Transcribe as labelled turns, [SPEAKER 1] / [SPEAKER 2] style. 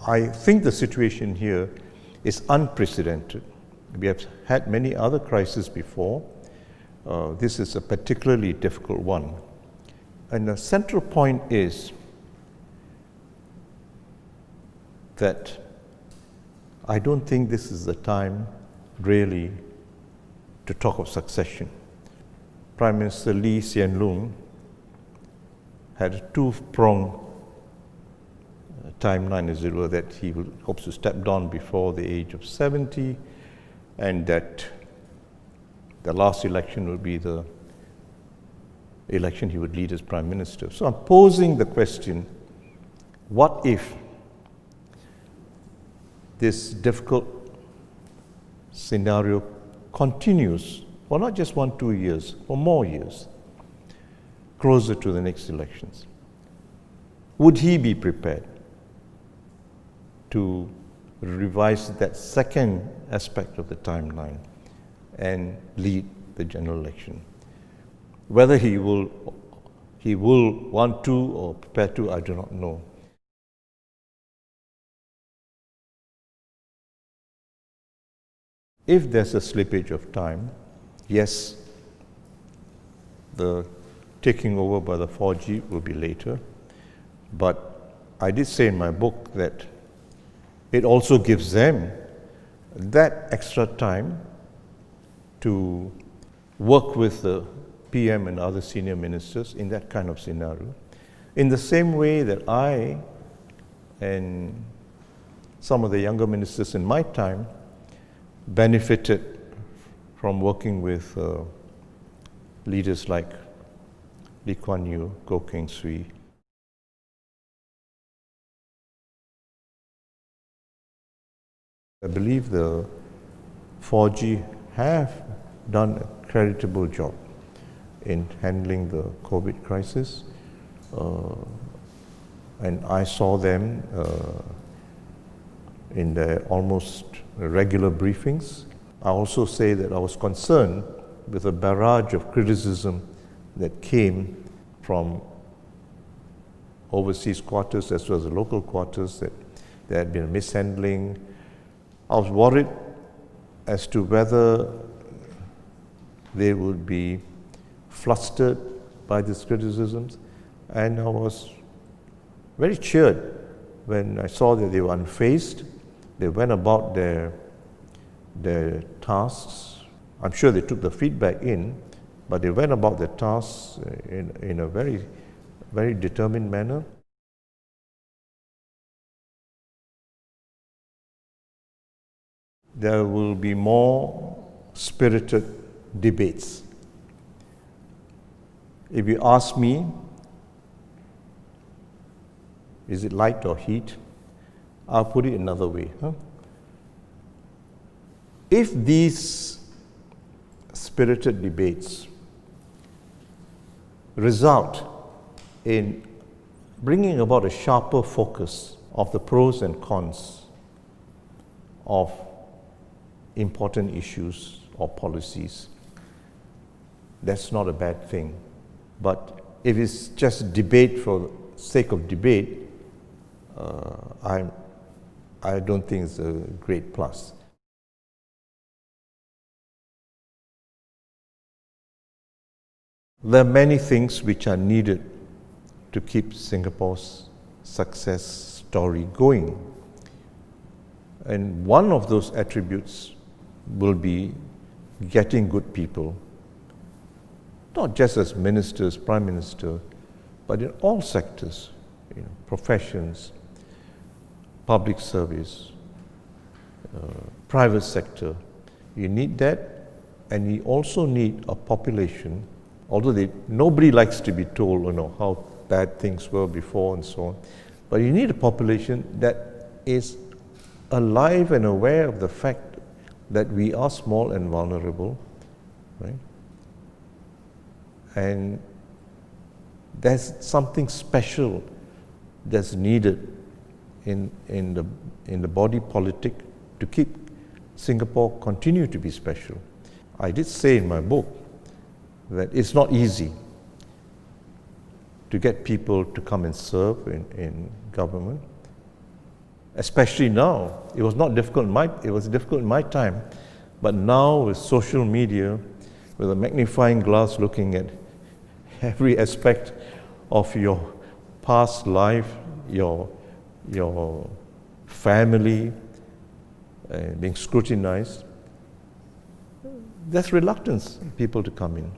[SPEAKER 1] I think the situation here is unprecedented. We have had many other crises before. This is a particularly difficult one. And the central point is that I don't think this is the time really to talk of succession. Prime Minister Lee Hsien Loong had a two-pronged timeline, as it were, that he hopes to step down before the age of 70, and that the last election will be the election he would lead as Prime Minister. So I'm posing the question, what if this difficult scenario continues for not just 1-2 years, for more years, closer to the next elections? Would he be prepared to revise that second aspect of the timeline and lead the general election? Whether he will want to or prepare to, I do not know. If there's a slippage of time, yes, the taking over by the 4G will be later, but I did say in my book that it also gives them that extra time to work with the PM and other senior ministers in that kind of scenario, in the same way that I and some of the younger ministers in my time benefited from working with leaders like Lee Kuan Yew, Goh Keng Swee. I believe the 4G have done a creditable job in handling the COVID crisis, and I saw them in their almost regular briefings. I also say that I was concerned with a barrage of criticism that came from overseas quarters as well as the local quarters, that there had been mishandling. I was worried as to whether they would be flustered by these criticisms, and I was very cheered when I saw that they were unfazed. They went about their tasks. I'm sure they took the feedback in, but they went about their tasks in a very, very determined manner. There will be more spirited debates. If you ask me, is it light or heat? I'll put it another way. If these spirited debates result in bringing about a sharper focus of the pros and cons of important issues or policies, that's not a bad thing. But if it's just debate for the sake of debate, I don't think it's a great plus. There are many things which are needed to keep Singapore's success story going. And one of those attributes will be getting good people, not just as ministers, prime minister, but in all sectors, professions, public service, private sector. You need that, and you also need a population, although nobody likes to be told, how bad things were before and so on, but you need a population that is alive and aware of the fact that we are small and vulnerable, right? And there's something special that's needed in the body politic to keep Singapore continue to be special. I did say in my book that it's not easy to get people to come and serve in government. especially now. It was not difficult it was difficult in my time, but now with social media, with a magnifying glass looking at every aspect of your past life, your family, being scrutinized, there's reluctance in people to come in.